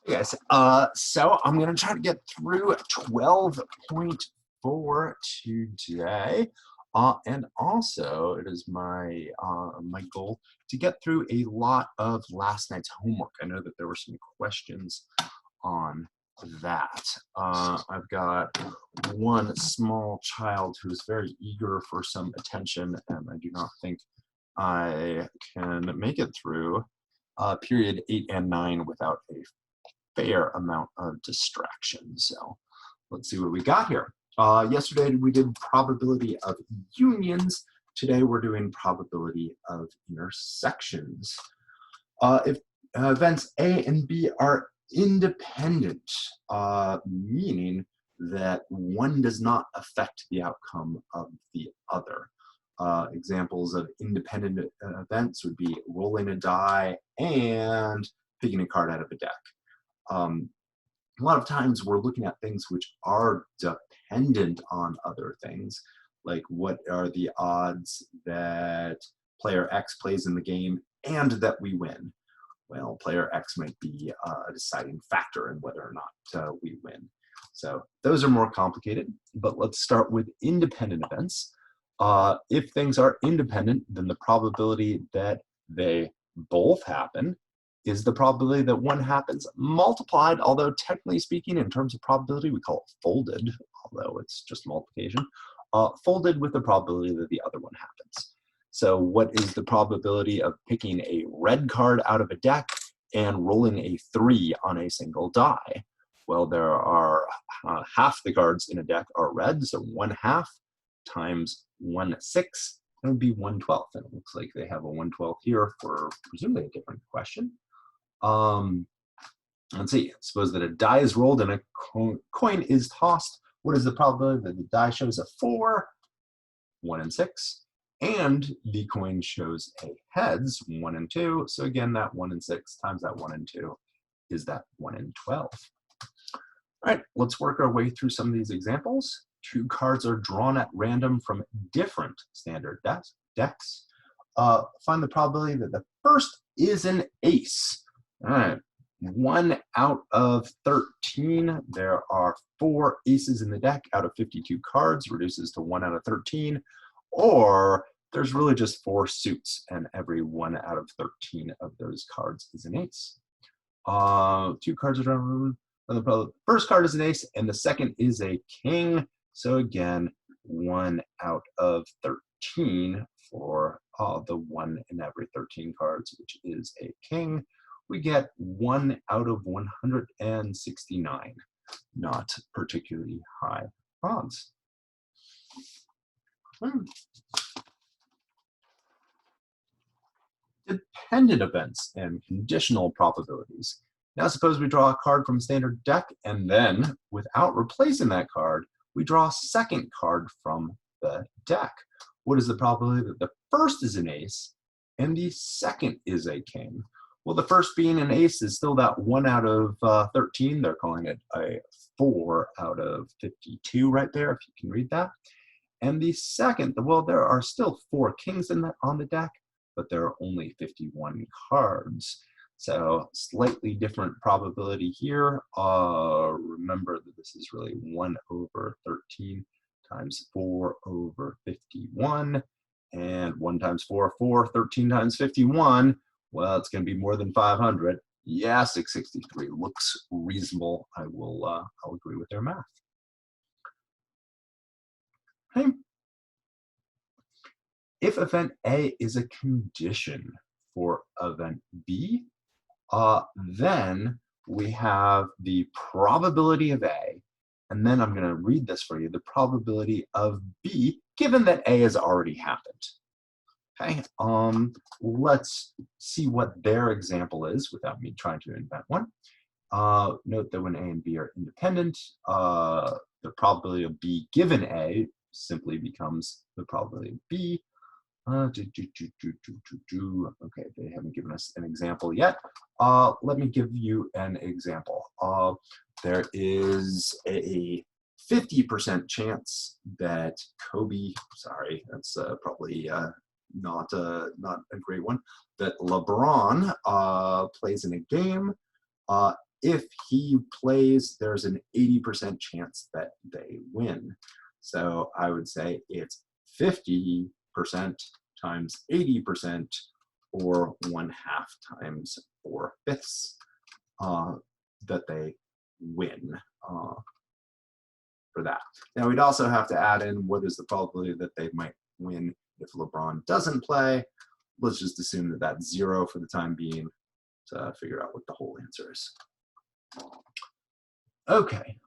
Yes, so I'm gonna try to get through 12.4 today. And also it is my goal to get through a lot of last night's homework. I know that there were some questions on that. I've got one small child who's very eager for some attention, and I do not think I can make it through period 8 and 9 without a fair amount of distraction. So let's see what we got here. Yesterday we did probability of unions. Today we're doing probability of intersections. If events A and B are independent, meaning that one does not affect the outcome of the other. Examples of independent events would be rolling a die and picking a card out of a deck. A lot of times we're looking at things which are dependent on other things, like what are the odds that player X plays in the game and that we win. Well, player X might be a deciding factor in whether or not we win. So those are more complicated, but let's start with independent events. If things are independent, then the probability that they both happen is the probability that one happens multiplied, although technically speaking, in terms of probability, we call it folded, although it's just multiplication, folded with the probability that the other one happens. So what is the probability of picking a red card out of a deck and rolling a 3 on a single die? Well, there are half the cards in a deck are red, so 1/2 times 1/6, that would be 1/12. And it looks like they have a 1/12 here for presumably a different question. Let's see, suppose that a die is rolled and a coin is tossed. What is the probability that the die shows a 4, 1 and 6, and the coin shows a heads, 1 and 2. So again, that 1 and 6 times that 1 and 2 is that 1 and 12. All right, let's work our way through some of these examples. 2 cards are drawn at random from different standard decks. Find the probability that the first is an ace. All right, 1 out of 13. There are 4 aces in the deck out of 52 cards, reduces to 1 out of 13. Or there's really just 4 suits, and every 1 out of 13 of those cards is an ace. 2 cards are drawn. The first card is an ace, and the second is a king. So again, 1 out of 13 for the 1 in every 13 cards, which is a king. We get 1 out of 169. Not particularly high odds. Dependent events and conditional probabilities. Now suppose we draw a card from a standard deck, and then, without replacing that card, we draw a second card from the deck. What is the probability that the first is an ace and the second is a king? Well, the first being an ace is still that 1 out of 13. They're calling it a 4 out of 52 right there, if you can read that. And the second, well, there are still 4 kings on the deck, but there are only 51 cards. So slightly different probability here. Remember that this is really 1 over 13 times 4 over 51. And 1 times 4, 4, 13 times 51. Well, it's going to be more than 500. Yeah, 663 looks reasonable. I'll agree with their math. Okay. If event A is a condition for event B, then we have the probability of A, and then I'm going to read this for you, the probability of B, given that A has already happened. Okay, let's see what their example is without me trying to invent one. Note that when A and B are independent, the probability of B given A simply becomes the probability of B. Okay, they haven't given us an example yet. Let me give you an example. There is a 50% chance that Kobe, sorry, that's probably not a great one, that LeBron plays in a game if he plays, there's an 80% chance that they win. So I would say it's 50% times 80%, or 1/2 times 4/5 that they win for that. Now we'd also have to add in what is the probability that they might win if LeBron doesn't play. Let's just assume that that's 0 for the time being to figure out what the whole answer is. Okay,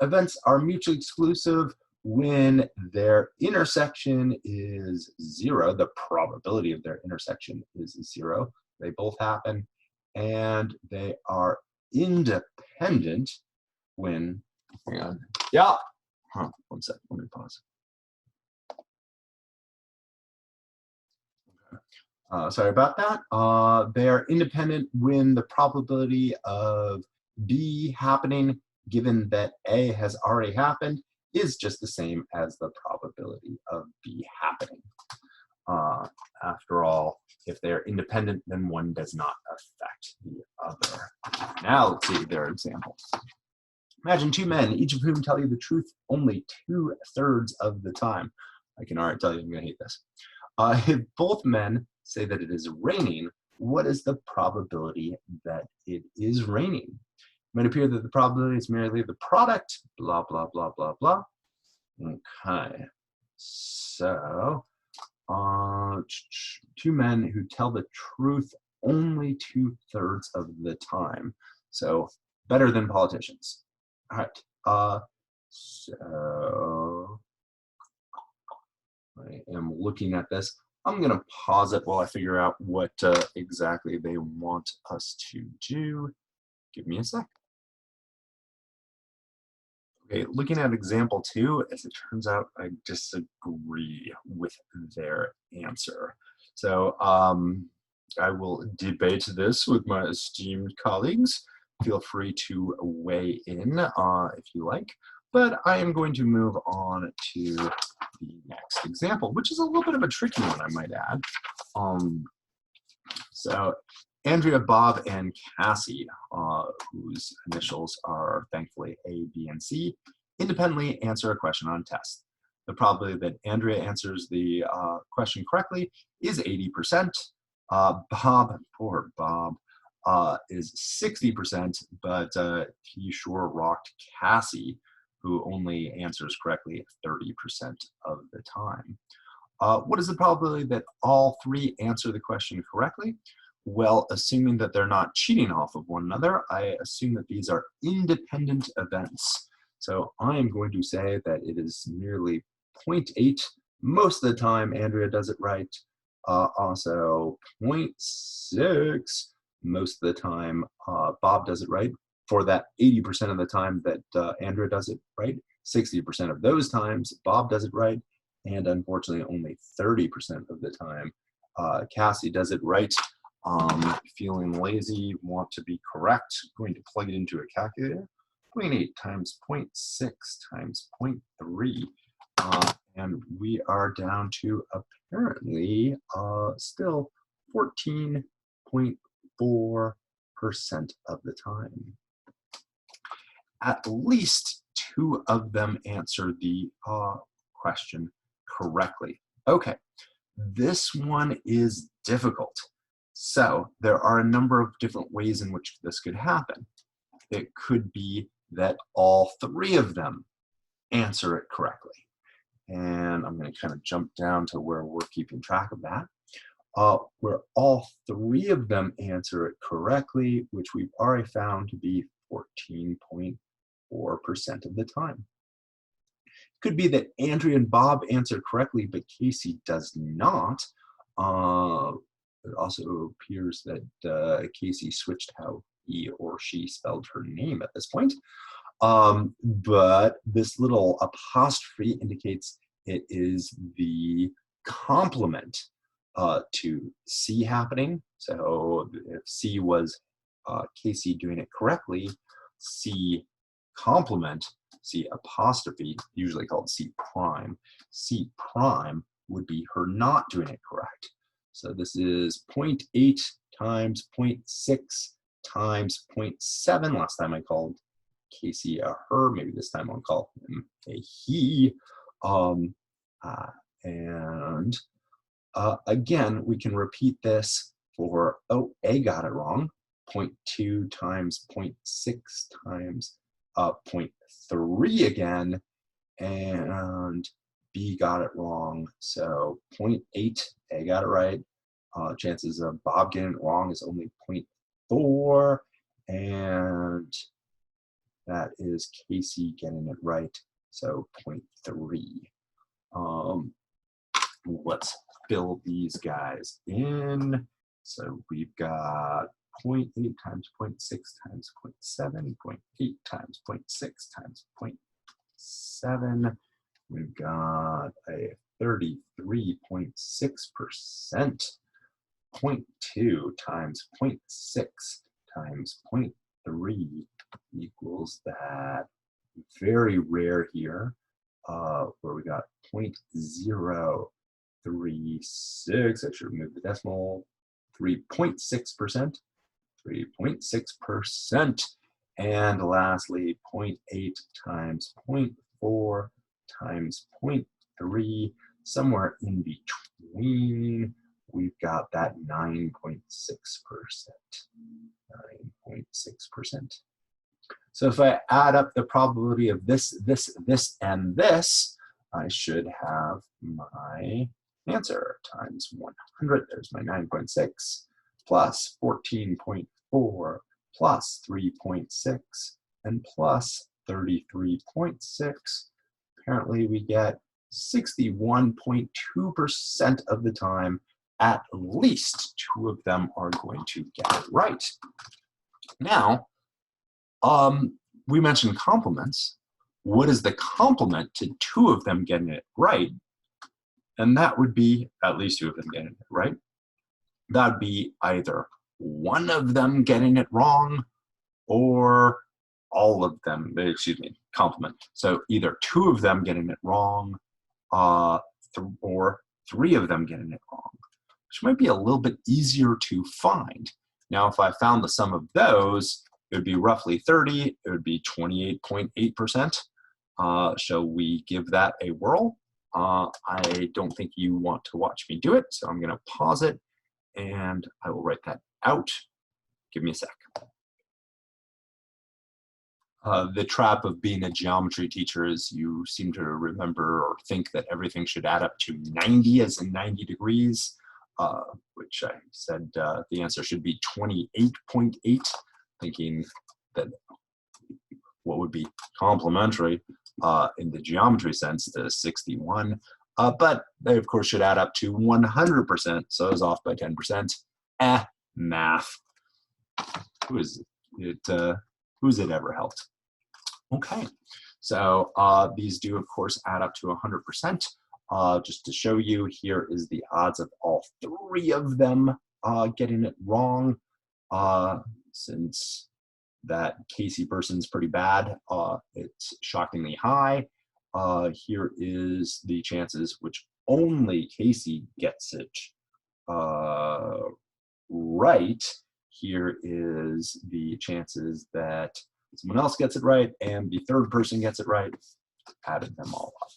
events are mutually exclusive when their intersection is 0. The probability of their intersection is 0. They both happen, and they are independent when, hang on, yeah, 1 second, let me pause. Sorry about that. They are independent when the probability of B happening, given that A has already happened, is just the same as the probability of B happening. After all, if they're independent, then one does not affect the other. Now let's see their examples. Imagine 2 men, each of whom tell you the truth only 2/3 of the time. I can already tell you I'm going to hate this. If both men say that it is raining, what is the probability that it is raining? It might appear that the probability is merely the product, blah, blah, blah, blah, blah. Okay, so 2 men who tell the truth only 2/3 of the time. So better than politicians. All right, so I am looking at this. I'm going to pause it while I figure out what exactly they want us to do. Give me a sec. Okay, looking at example 2, as it turns out, I disagree with their answer. So I will debate this with my esteemed colleagues. Feel free to weigh in if you like. But I am going to move on to the next example, which is a little bit of a tricky one, I might add. So Andrea, Bob, and Cassie, whose initials are thankfully A, B, and C, independently answer a question on a test. The probability that Andrea answers the question correctly is 80%. Bob, poor Bob, is 60%, but he sure rocked Cassie, who only answers correctly 30% of the time. What is the probability that all 3 answer the question correctly? Well, assuming that they're not cheating off of one another, I assume that these are independent events. So I am going to say that it is nearly 0.8. Most of the time, Andrea does it right. Also 0.6. Most of the time, Bob does it right. For that 80% of the time that Andrea does it right, 60% of those times, Bob does it right. And unfortunately, only 30% of the time, Cassie does it right. Feeling lazy, want to be correct, going to plug it into a calculator. 0.8 times 0.6 times 0.3. And we are down to apparently still 14.4% of the time. At least 2 of them answer the question correctly. Okay, this one is difficult. So there are a number of different ways in which this could happen. It could be that all 3 of them answer it correctly. And I'm going to kind of jump down to where we're keeping track of that. Where all 3 of them answer it correctly, which we've already found to be 14.4% of the time. It could be that Andrea and Bob answer correctly, but Casey does not. It also appears that Casey switched how he or she spelled her name at this point. But this little apostrophe indicates it is the complement to C happening. So if C was Casey doing it correctly, C complement, C apostrophe, usually called C prime would be her not doing it correct. So this is 0.8 times 0.6 times 0.7. Last time I called Casey a her. Maybe this time I'll call him a he. And again, we can repeat this for, oh, A got it wrong. 0.2 times 0.6 times 0.3 again. And B got it wrong. So 0.8, A got it right. Chances of Bob getting it wrong is only 0.4. And that is Casey getting it right. So 0.3. Let's fill these guys in. So we've got 0.8 times 0.6 times 0.7, 0.8 times 0.6 times 0.7. We've got a 33.6%. 0.2 times 0.6 times 0.3 equals that. Very rare here, where we got 0.036. I should remove the decimal. 3.6%. 3.6%. And lastly, 0.8 times 0.4 times 0.3. Somewhere in between, we've got that 9.6%. 9.6%. So if I add up the probability of this, this, this, and this, I should have my answer times 100. There's my 9.6 plus 14.4 plus 3.6 and plus 33.6. Apparently we get 61.2% of the time, at least two of them are going to get it right. Now, we mentioned complements. What is the complement to two of them getting it right? And that would be at least two of them getting it right. That would be either one of them getting it wrong or all of them, complement. So either two of them getting it wrong or three of them getting it wrong, which might be a little bit easier to find. Now, if I found the sum of those, it would be roughly 30. It would be 28.8%. Shall we give that a whirl? I don't think you want to watch me do it, so I'm going to pause it, and I will write that out. Give me a sec. The trap of being a geometry teacher is you seem to remember or think that everything should add up to 90 as in 90 degrees, which I said the answer should be 28.8, thinking that what would be complementary in the geometry sense to 61, but they of course should add up to 100%, so I was off by 10%. Math. Who's it ever helped? Okay, so these do of course add up to 100%. Just to show you, here is the odds of all three of them getting it wrong. Since that Casey person's pretty bad, it's shockingly high. Here is the chances which only Casey gets it right. Here is the chances that someone else gets it right and the third person gets it right. Added them all up.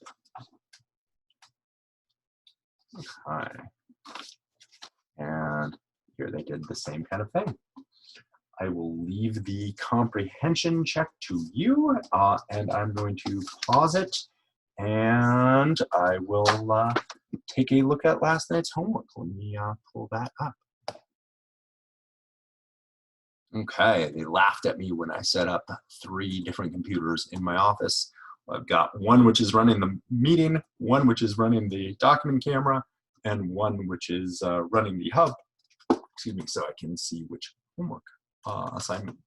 Okay. And here they did the same kind of thing. I will leave the comprehension check to you, and I'm going to pause it, and I will take a look at last night's homework. Let me pull that up. Okay, they laughed at me when I set up 3 different computers in my office. I've got one which is running the meeting, one which is running the document camera, and one which is running the hub, so I can see which homework assignment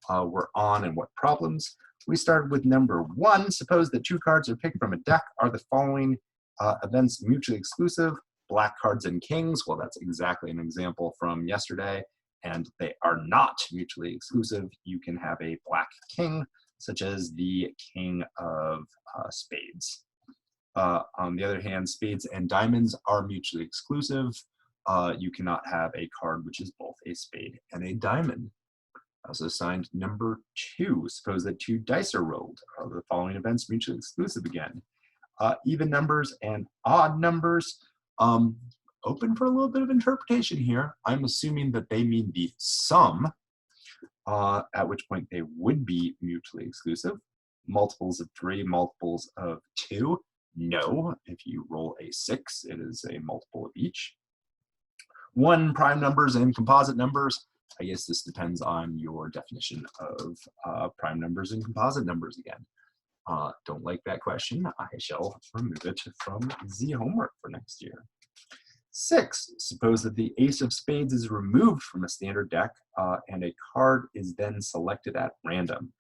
we're on and what problems. We started with number 1. Suppose that 2 cards are picked from a deck. Are the following events mutually exclusive? Black cards and kings. Well, that's exactly an example from yesterday, and they are not mutually exclusive. You can have a black king, such as the king of spades. On the other hand, spades and diamonds are mutually exclusive. You cannot have a card which is both a spade and a diamond. I also assigned number 2. Suppose that 2 dice are rolled. Are the following events mutually exclusive again? Even numbers and odd numbers. Open for a little bit of interpretation here. I'm assuming that they mean the sum, at which point they would be mutually exclusive. Multiples of 3, multiples of 2. No, if you roll a 6, it is a multiple of each. 1 prime numbers and composite numbers. I guess this depends on your definition of prime numbers and composite numbers again. Don't like that question. I shall remove it from the homework for next year. 6, suppose that the ace of spades is removed from a standard deck and a card is then selected at random.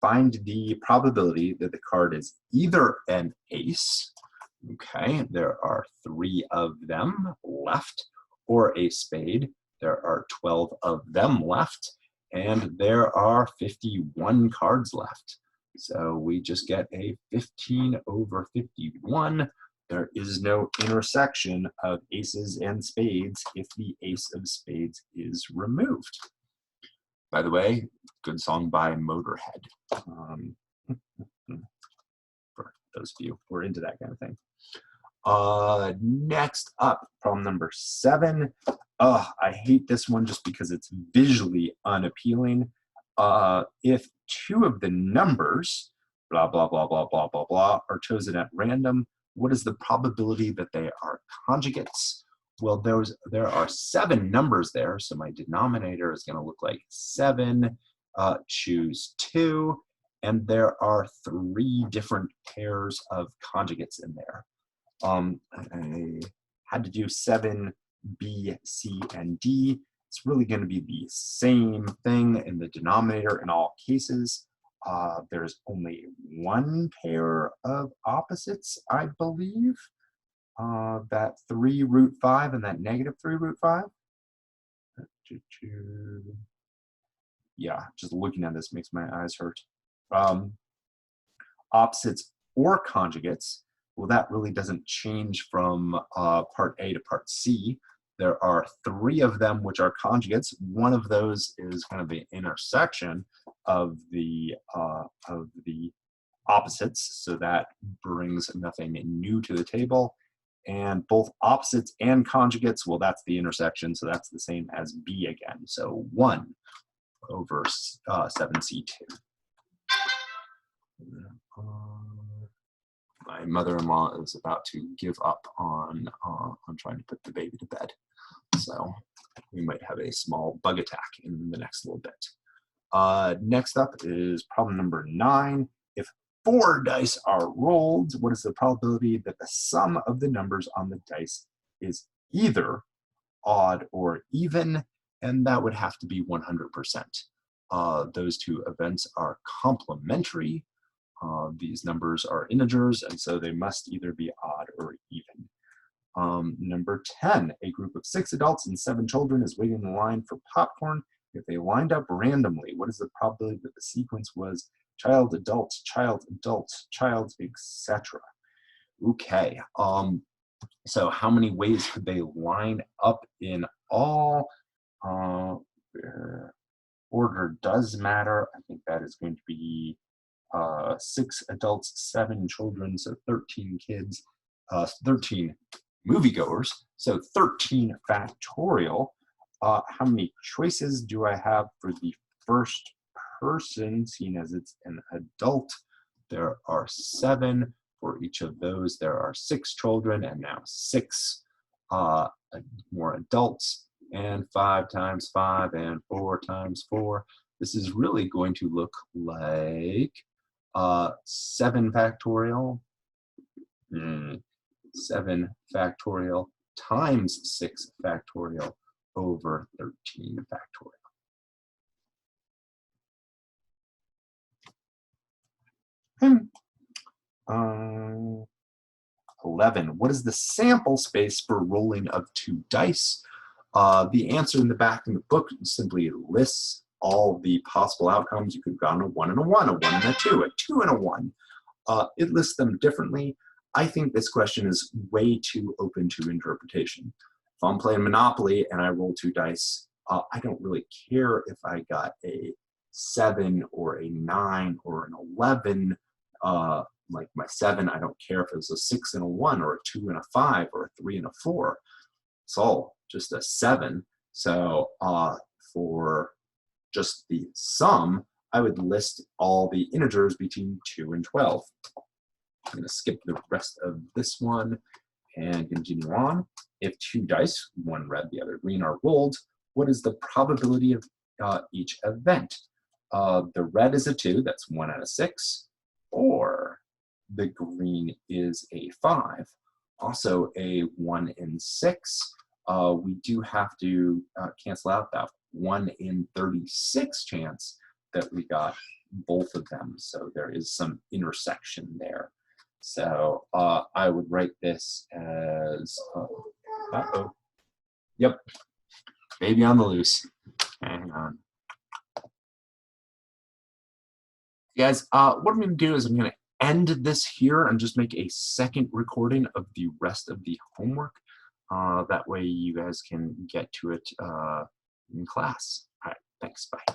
Find the probability that the card is either an ace, okay, there are 3 of them left, or a spade, there are 12 of them left, and there are 51 cards left. So we just get a 15 over 51. There is no intersection of aces and spades if the ace of spades is removed. By the way, good song by Motorhead. For those of you who are into that kind of thing. Next up, problem number 7. I hate this one just because it's visually unappealing. If 2 of the numbers, blah, blah, blah, blah, blah, blah, blah, are chosen at random, what is the probability that they are conjugates? Well, there are 7 numbers there, so my denominator is going to look like 7. Choose 2, and there are 3 different pairs of conjugates in there. I had to do 7, B, C, and D. It's really going to be the same thing in the denominator in all cases. There's only 1 pair of opposites, I believe. That 3 root 5 and that negative 3 root 5. Yeah, just looking at this makes my eyes hurt. Opposites or conjugates, well, that really doesn't change from part A to part C. There are 3 of them which are conjugates. One of those is kind of the intersection of the opposites, so that brings nothing new to the table. And both opposites and conjugates, well, that's the intersection, so that's the same as B again. So 1 over 7C2. My mother-in-law is about to give up on trying to put the baby to bed. So we might have a small bug attack in the next little bit. Next up is problem number 9. If 4 dice are rolled, what is the probability that the sum of the numbers on the dice is either odd or even? And that would have to be 100%. Those 2 events are complementary. These numbers are integers, and so they must either be odd or even. Number 10, a group of 6 adults and 7 children is waiting in line for popcorn. If they lined up randomly, what is the probability that the sequence was child, adult, child, adult, child, etc.? Okay, so how many ways could they line up in all? Order does matter. I think that is going to be 6 adults, 7 children, so 13 kids, 13 moviegoers, so 13 factorial. How many choices do I have for the first person, seeing as it's an adult? There are 7. For each of those, there are 6 children, and now 6 more adults, and 5 times 5, and 4 times 4. This is really going to look like 7 factorial, 7 factorial times 6 factorial over 13 factorial. Hmm. 11. What is the sample space for rolling of 2 dice? The answer in the back in the book simply lists all the possible outcomes. You could have gone a 1 and a 1, a 1 and a 2, a 2 and a 1. It lists them differently. I think this question is way too open to interpretation. If I'm playing Monopoly and I roll 2 dice, I don't really care if I got a 7 or a 9 or an 11. Like my 7, I don't care if it was a 6 and a 1 or a 2 and a 5 or a 3 and a 4. It's all just a 7. So for just the sum, I would list all the integers between 2 and 12. I'm going to skip the rest of this one and continue on. If 2 dice, one red, the other green, are rolled, what is the probability of each event? The red is a 2, that's 1 out of 6, or the green is a 5. Also a 1 in 6. We do have to cancel out that 1 in 36 chance that we got both of them. So there is some intersection there. So I would write this as, uh-oh, yep, baby on the loose. Hang on. Guys, what I'm going to do is I'm going to end this here and just make a second recording of the rest of the homework. That way you guys can get to it in class. All right, thanks, bye.